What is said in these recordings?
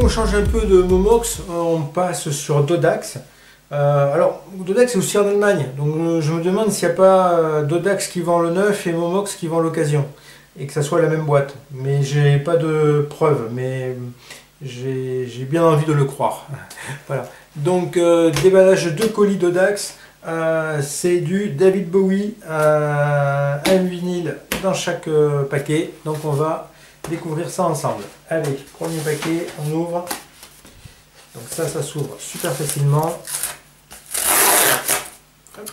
on change un peu de Momox, on passe sur Dodax. Alors, Dodax est aussi en Allemagne, donc je me demande s'il n'y a pas Dodax qui vend le neuf et Momox qui vend l'occasion, et que ça soit la même boîte. Mais j'ai pas de preuves, mais j'ai bien envie de le croire. Voilà. Donc, déballage de colis Dodax, c'est du David Bowie, un vinyle dans chaque paquet. Donc, on va découvrir ça ensemble. Allez, premier paquet, on ouvre. Donc ça s'ouvre super facilement. Hop.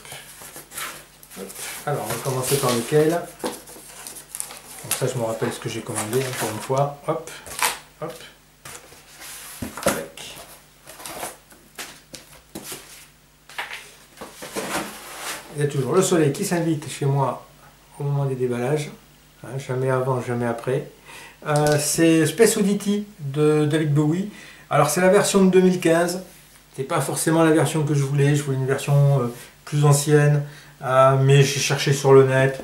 Hop. Alors, on va commencer par lequel. Donc ça, je me rappelle ce que j'ai commandé, encore une fois. Hop, hop. Tac. Il y a toujours le soleil qui s'invite chez moi au moment des déballages. Hein, jamais avant, jamais après. C'est Space Oddity de David Bowie. Alors c'est la version de 2015. C'est pas forcément la version que je voulais une version plus ancienne, mais j'ai cherché sur le net.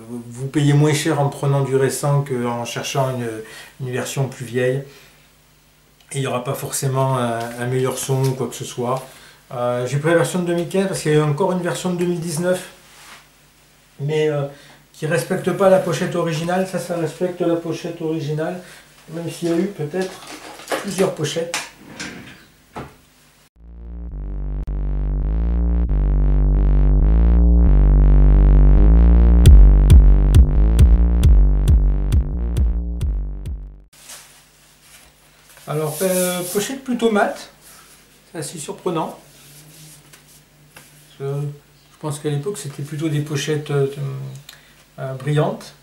Vous payez moins cher en prenant du récent qu'en cherchant une version plus vieille. Et il n'y aura pas forcément un meilleur son ou quoi que ce soit. J'ai pris la version de 2015 parce qu'il y a encore une version de 2019. Mais qui ne respecte pas la pochette originale. Ça respecte la pochette originale. Même s'il y a eu peut-être plusieurs pochettes. Alors, pochette plutôt mate, c'est assez surprenant. Je pense qu'à l'époque, c'était plutôt des pochettes brillantes.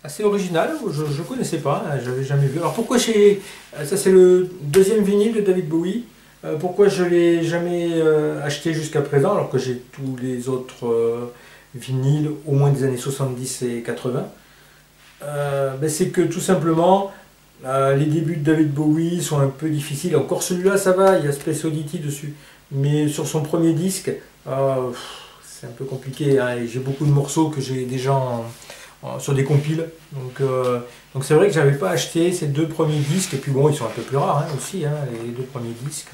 Assez original, je ne connaissais pas, j'avais jamais vu. Alors pourquoi ça c'est le deuxième vinyle de David Bowie. Pourquoi je ne l'ai jamais acheté jusqu'à présent, alors que j'ai tous les autres vinyles, au moins des années 70 et 80. C'est que tout simplement, les débuts de David Bowie sont un peu difficiles. Encore celui-là, ça va, il y a Space Oddity dessus. Mais sur son premier disque, c'est un peu compliqué. Hein, et j'ai beaucoup de morceaux que j'ai déjà sur des compiles. Donc c'est vrai que j'avais pas acheté ces deux premiers disques. Et puis bon, ils sont un peu plus rares hein, aussi, hein, les deux premiers disques.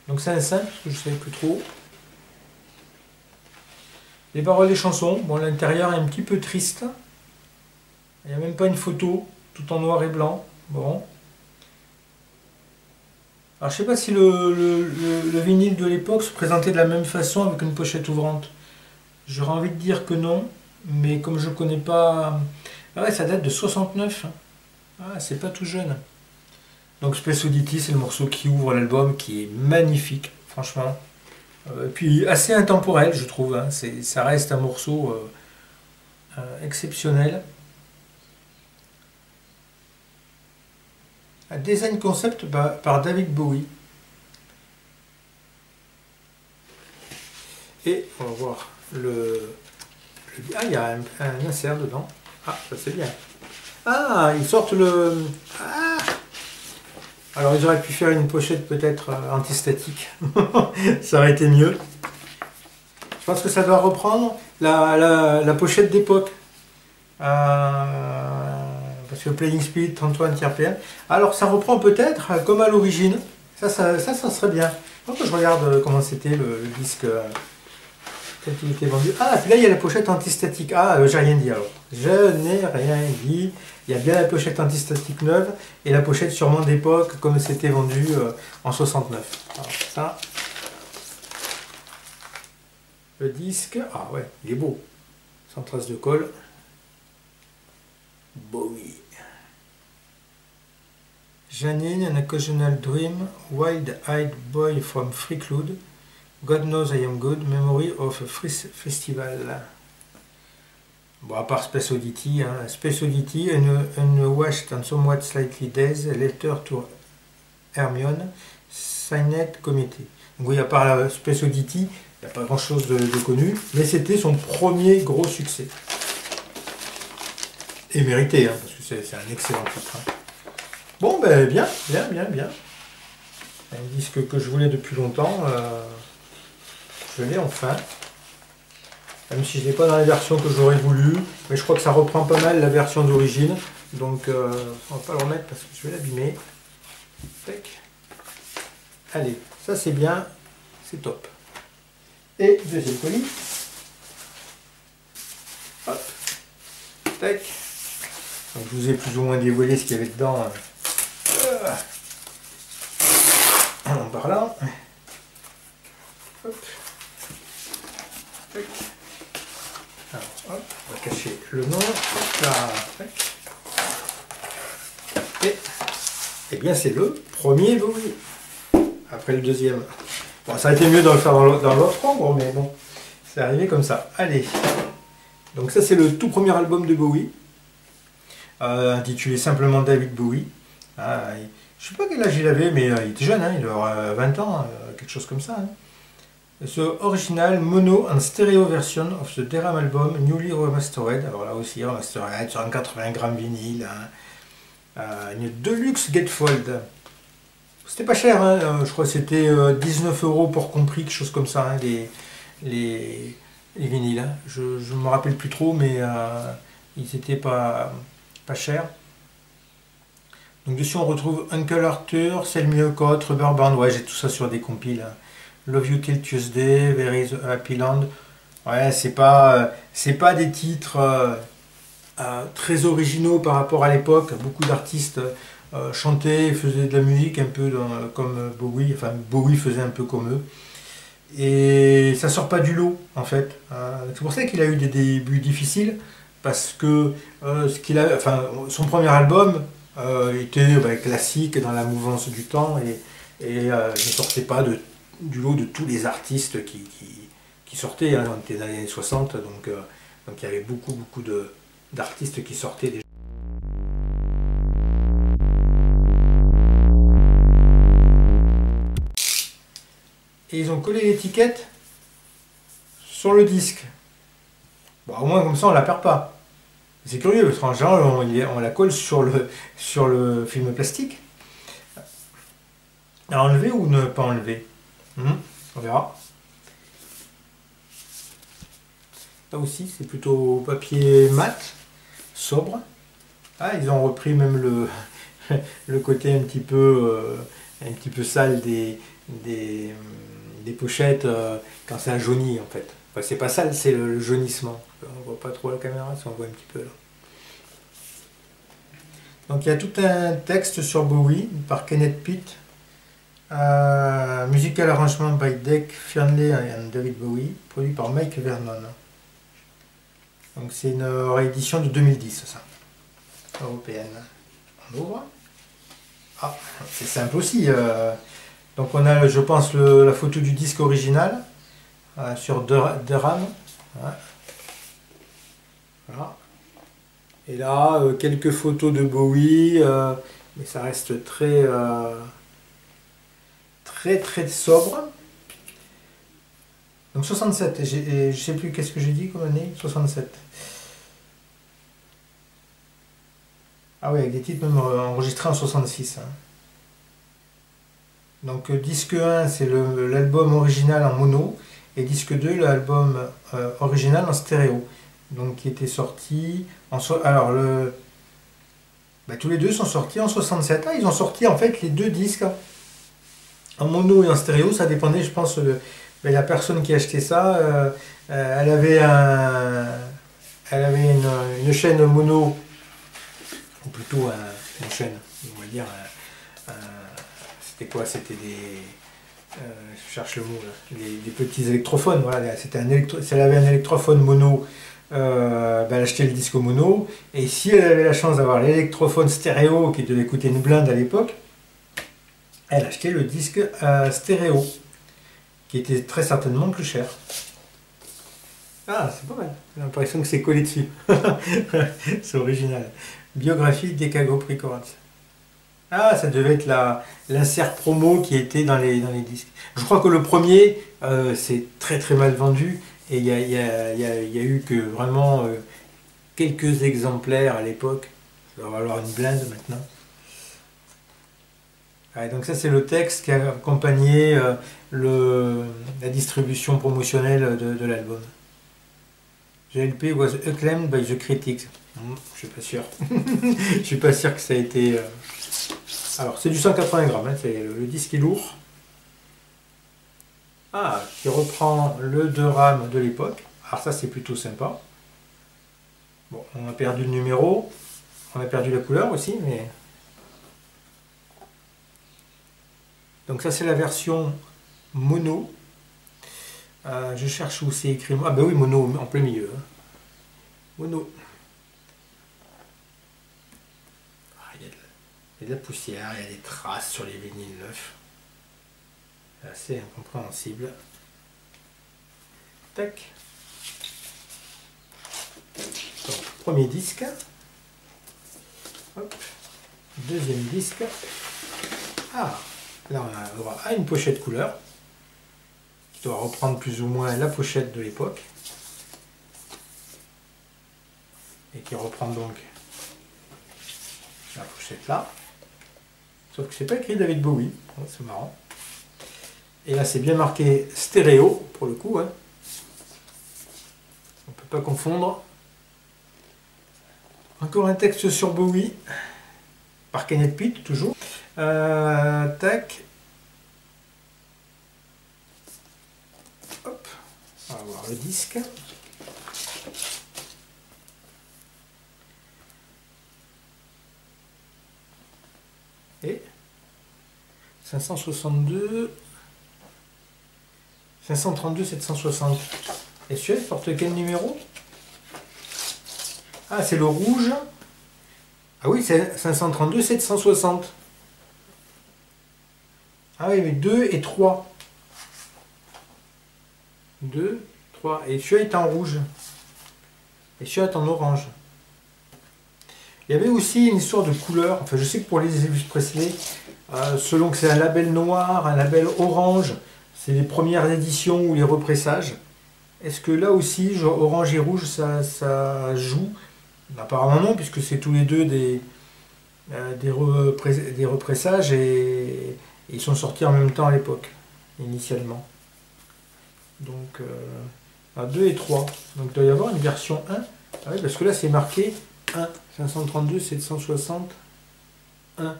Donc c'est un simple, parce que je ne savais plus trop. Les paroles des chansons. Bon, l'intérieur est un petit peu triste. Il n'y a même pas une photo, tout en noir et blanc. Bon. Alors je sais pas si le vinyle de l'époque se présentait de la même façon avec une pochette ouvrante. J'aurais envie de dire que non, mais comme je connais pas... Ah ouais, ça date de 69. Ah, c'est pas tout jeune. Donc Space Oddity, c'est le morceau qui ouvre l'album, qui est magnifique, franchement. Puis assez intemporel, je trouve. Hein. Ça reste un morceau exceptionnel. Un design concept par David Bowie. Et on va voir ah, il y a un insert dedans. Ah, ça c'est bien. Ah, ils sortent le... Ah. Alors ils auraient pu faire une pochette peut-être antistatique. Ça aurait été mieux. Je pense que ça doit reprendre la pochette d'époque. Parce que Playing Speed, 33 RPM. Alors ça reprend peut-être comme à l'origine. Ça serait bien. Donc je regarde comment c'était le disque tel qu'il était vendu. Ah, puis là il y a la pochette antistatique. Ah, j'ai rien dit alors. Je n'ai rien dit. Il y a bien la pochette antistatique neuve et la pochette sûrement d'époque comme c'était vendu en 69. Alors ça. Le disque. Ah ouais, il est beau. Sans trace de colle. Bowie. Janine, An Occasional Dream, Wild-Eyed Boy from Freecloud, God Knows I Am Good, Memory of a Free Festival. Bon, à part Space Oddity, hein. Space Oddity, Unwashed and Somewhat Slightly Dazed, Letter to Hermione, Signed Committee. Donc oui, à part Space Oddity, il n'y a pas grand chose de connu, mais c'était son premier gros succès. Et mérité, hein, parce que c'est un excellent titre. Hein. Bon, ben bien. Un disque que je voulais depuis longtemps. Je l'ai enfin. Même si je n'ai pas dans les versions que j'aurais voulu. Mais je crois que ça reprend pas mal la version d'origine. Donc on va pas le remettre parce que je vais l'abîmer. Allez, ça c'est bien, c'est top. Et deuxième colis. Hop. Tac. Donc je vous ai plus ou moins dévoilé ce qu'il y avait dedans. Par là. Hop. Tac. Alors, hop, on va cacher le nom. Hop là. Tac. Et bien c'est le premier Bowie. Après le deuxième. Bon, ça a été mieux de le faire dans l'autre ordre, mais bon, c'est arrivé comme ça. Allez. Donc ça c'est le tout premier album de Bowie, intitulé simplement David Bowie. Je sais pas quel âge il avait, mais il était jeune, hein, il avait 20 ans, quelque chose comme ça. Hein. Ce original mono and stereo version of the Deram album newly remastered. Alors là aussi remastered sur un 80 grammes vinyle. Hein. Une Deluxe Gatefold. C'était pas cher, hein, je crois que c'était 19 € pour compris, quelque chose comme ça, hein, les vinyles. Hein. Je ne me rappelle plus trop, mais ils n'étaient pas chers. Donc dessus on retrouve Uncle Arthur, Sell Me a Coat, Rubber Band, ouais j'ai tout ça sur des compiles. Hein. Love You Till Tuesday, Very Happy Land. Ouais, c'est pas des titres très originaux par rapport à l'époque. Beaucoup d'artistes chantaient, faisaient de la musique un peu comme Bowie, enfin Bowie faisait un peu comme eux. Et ça sort pas du lot en fait. C'est pour ça qu'il a eu des débuts difficiles, parce que son premier album était classique dans la mouvance du temps et ne sortait pas du lot de tous les artistes qui sortaient. Hein. On était dans les années 60, donc il y avait beaucoup d'artistes qui sortaient déjà. Et ils ont collé l'étiquette sur le disque. Bon, au moins comme ça on la perd pas. C'est curieux parce qu'en général on la colle sur le film plastique. À enlever ou ne pas enlever, on verra. Là aussi c'est plutôt papier mat, sobre. Ah, ils ont repris même le côté un petit peu sale des pochettes quand c'est un jauni en fait. Enfin, c'est pas sale, c'est le jaunissement. On voit pas trop la caméra, si on voit un petit peu là. Donc il y a tout un texte sur Bowie par Kenneth Pitt. Musical arrangement by Dick Fernley and David Bowie, produit par Mike Vernon. Donc c'est une réédition de 2010, ça, européenne. On ouvre. Ah, c'est simple aussi. Donc on a, je pense, la photo du disque original sur Deram. Voilà. Et là, quelques photos de Bowie, mais ça reste très sobre. Donc 67, je ne sais plus qu'est-ce que j'ai dit comme année, 67. Ah oui, avec des titres même enregistrés en 66. Hein. Donc disque 1, c'est l'album original en mono, et disque 2, l'album original en stéréo. Donc qui était sorti en... Alors, tous les deux sont sortis en 67. Ah, ils ont sorti en fait les deux disques en mono et en stéréo, ça dépendait, je pense, de la personne qui achetait ça. Elle avait une chaîne mono, ou plutôt une chaîne, on va dire. C'était quoi? C'était des... je cherche le mot là. Des petits électrophones. Voilà, si elle avait un électrophone mono, elle achetait le disque mono. Et si elle avait la chance d'avoir l'électrophone stéréo qui devait coûter une blinde à l'époque, elle achetait le disque stéréo, qui était très certainement plus cher. Ah, c'est pas mal. J'ai l'impression que c'est collé dessus. C'est original. Biographie Decagop Records. Ah, ça devait être l'insert promo qui était dans les disques. Je crois que le premier, c'est très mal vendu. Et il y a eu que vraiment quelques exemplaires à l'époque. Ça va valoir une blinde maintenant. Ouais, donc ça c'est le texte qui a accompagné la distribution promotionnelle de l'album. The LP was acclaimed by the critics. Je suis pas sûr. Je suis pas sûr que ça a été... Alors, c'est du 180 grammes, hein, le disque est lourd. Ah, qui reprend le 2 RAM de l'époque. Alors ça, c'est plutôt sympa. Bon, on a perdu le numéro, on a perdu la couleur aussi, mais... Donc ça, c'est la version mono. Je cherche où c'est écrit. Ah ben oui, mono, en plein milieu. Hein. Mono. Ah, il y a de la poussière, il y a des traces sur les vinyles neufs. C'est assez incompréhensible. Tac. Donc, premier disque. Hop. Deuxième disque. Ah, là on a le droit à une pochette couleur qui doit reprendre plus ou moins la pochette de l'époque et qui reprend donc la pochette là. Sauf que c'est pas écrit David Bowie, c'est marrant. Et là c'est bien marqué stéréo pour le coup. Hein. On peut pas confondre. Encore un texte sur Bowie, par Kenneth Pitt, toujours. Tac. Hop. On va voir le disque. Et 562, 532, 760. Et celui-là, porte quel numéro? Ah, c'est le rouge. Ah oui, c'est 532, 760. Ah oui, mais 2 et 3. 2, 3. Et celui-là est en rouge. Et celui-là est en orange. Il y avait aussi une histoire de couleur. Enfin, je sais que pour les Elvis Presley, selon que c'est un label noir, un label orange, c'est les premières éditions ou les repressages. Est-ce que là aussi, genre orange et rouge, ça joue? Apparemment non, puisque c'est tous les deux des repressages et ils sont sortis en même temps à l'époque, initialement. Donc, 2 et 3. Donc il doit y avoir une version 1. Ah oui, parce que là c'est marqué 1. 532, 760, 1.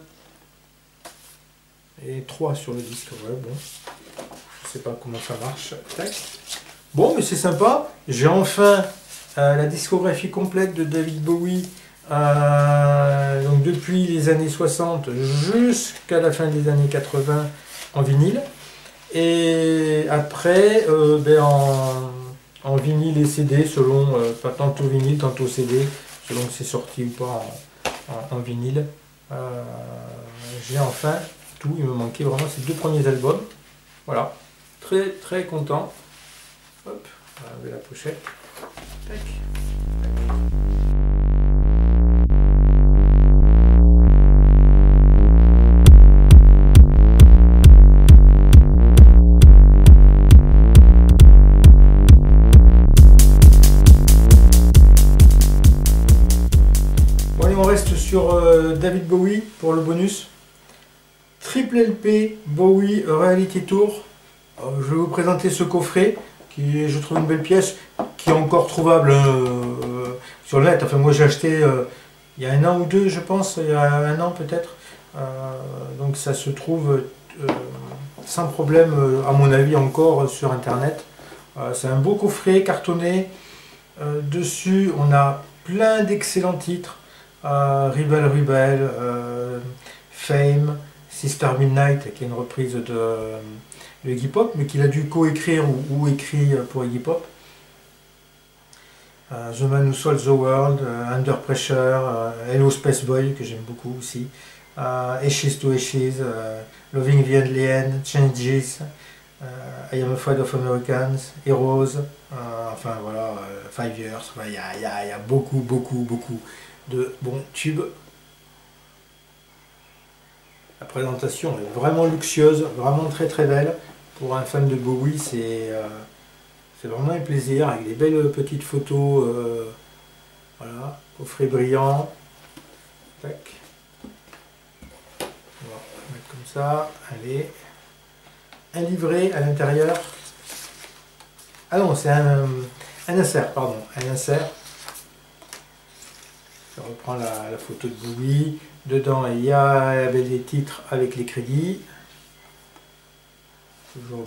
Et 3 sur le disque. Ouais, bon. Je sais pas comment ça marche. Tac. Bon, mais c'est sympa. J'ai enfin la discographie complète de David Bowie. Donc depuis les années 60 jusqu'à la fin des années 80 en vinyle. Et après, en vinyle et CD, selon, pas tantôt vinyle, tantôt CD, selon que c'est sorti ou pas en vinyle. J'ai enfin tout, il me manquait vraiment ces 2 premiers albums. Voilà, très très content. Hop, on va enlever la pochette. Tac. Bon, allez, on reste sur David Bowie pour le bonus. Triple LP Bowie Reality Tour. Je vais vous présenter ce coffret qui est, je trouve, une belle pièce qui est encore trouvable sur le net. Enfin, moi j'ai acheté il y a 1 an ou 2, je pense, il y a 1 an peut-être. Donc ça se trouve sans problème, à mon avis, encore sur internet. C'est un beau coffret cartonné. Dessus, on a plein d'excellents titres. Rebel Rebel, Fame, Sister Midnight, qui est une reprise de Iggy Pop, mais qu'il a dû co-écrire ou écrit pour Iggy Pop. The Man Who Sold the World, Under Pressure, Hello Space Boy, que j'aime beaucoup aussi, Ashes to Ashes, Loving the Alien, Changes, I Am Afraid of Americans, Heroes, enfin voilà, 5 Years, il y a beaucoup de bons tubes. La présentation est vraiment luxueuse, vraiment très très belle. Pour un fan de Bowie, c'est vraiment un plaisir, avec des belles petites photos, voilà, coffret brillant. Tac. On va mettre comme ça, allez. Un livret à l'intérieur. Ah non, c'est un un insert, pardon, un insert. Je reprends la photo de Bowie. Dedans, il y avait les titres avec les crédits. Toujours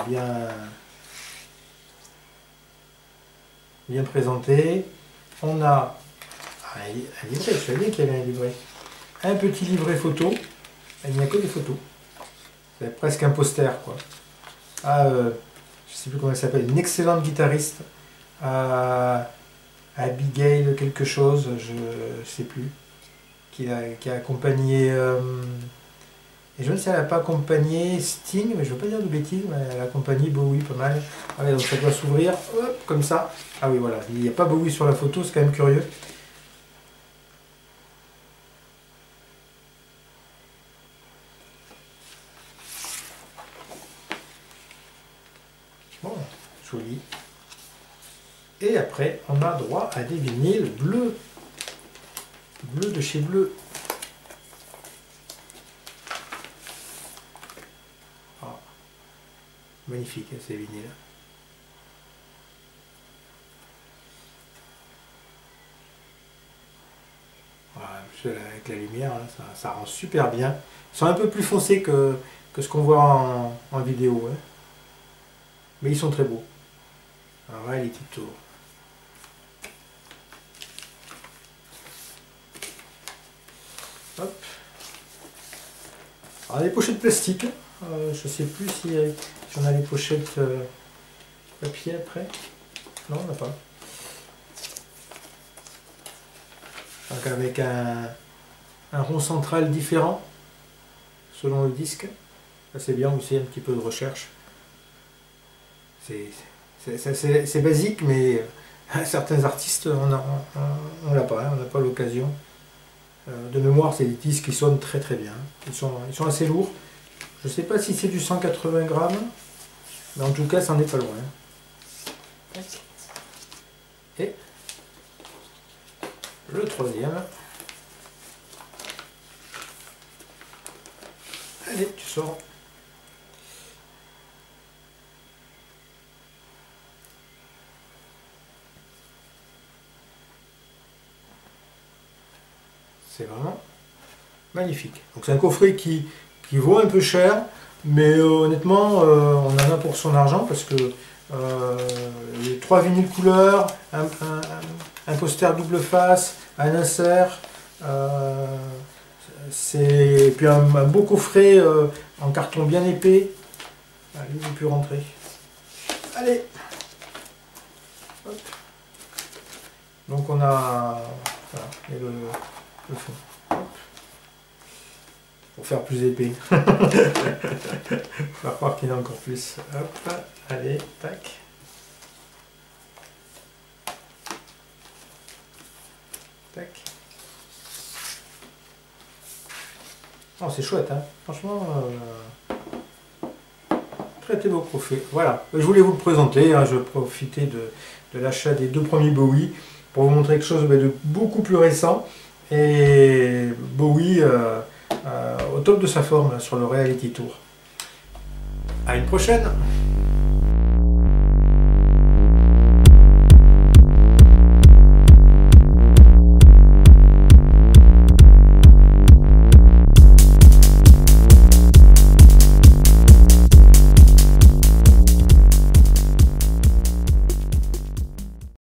bien présenté. On a un livret, je savais bien qu'il y avait un livret. Un petit livret photo. Il n'y a que des photos. C'est presque un poster, quoi. Je ne sais plus comment elle s'appelle, une excellente guitariste. Abigail quelque chose, je ne sais plus. Qui a accompagné... et je ne sais si elle n'a pas accompagné Sting, mais je ne veux pas dire de bêtises, mais elle a accompagné Bowie pas mal. Allez, donc ça doit s'ouvrir, comme ça. Ah oui, voilà, il n'y a pas Bowie sur la photo, c'est quand même curieux. Bon, joli. Et après, on a droit à des vinyles bleus. Bleu de chez Bleu. Oh, magnifique, hein, ces vinyles. Voilà, avec la lumière, là, ça rend super bien. Ils sont un peu plus foncés que ce qu'on voit en vidéo. Hein. Mais ils sont très beaux. Alors là, les petits tours. Hop. Alors les pochettes plastiques, je ne sais plus si on a les pochettes papier après. Non, on n'a pas. Donc avec un rond central différent selon le disque. Ça c'est bien aussi, un petit peu de recherche. C'est basique, mais certains artistes on l'a pas, hein, on n'a pas l'occasion. De mémoire, c'est des disques qui sonnent très très bien. Ils sont assez lourds. Je ne sais pas si c'est du 180 grammes, mais en tout cas, ça n'en est pas loin. Et le troisième. Allez, tu sors. C'est vraiment magnifique. Donc c'est un coffret qui vaut un peu cher, mais honnêtement, on en a pour son argent parce que les 3 vinyles couleurs, un poster double face, un insert, et puis un beau coffret en carton bien épais. Allez, j'ai pu rentrer. Allez. Hop. Donc on a voilà, et le fond. Hop. Pour faire plus épais. On va croire qu'il y en a encore plus. Hop, allez, tac. Tac. Oh, c'est chouette, hein. Franchement, très très beau coffret. Voilà, je voulais vous le présenter, hein. Je profitais de l'achat des 2 premiers Bowie pour vous montrer quelque chose de beaucoup plus récent. Et Bowie au top de sa forme sur le Reality Tour. À une prochaine!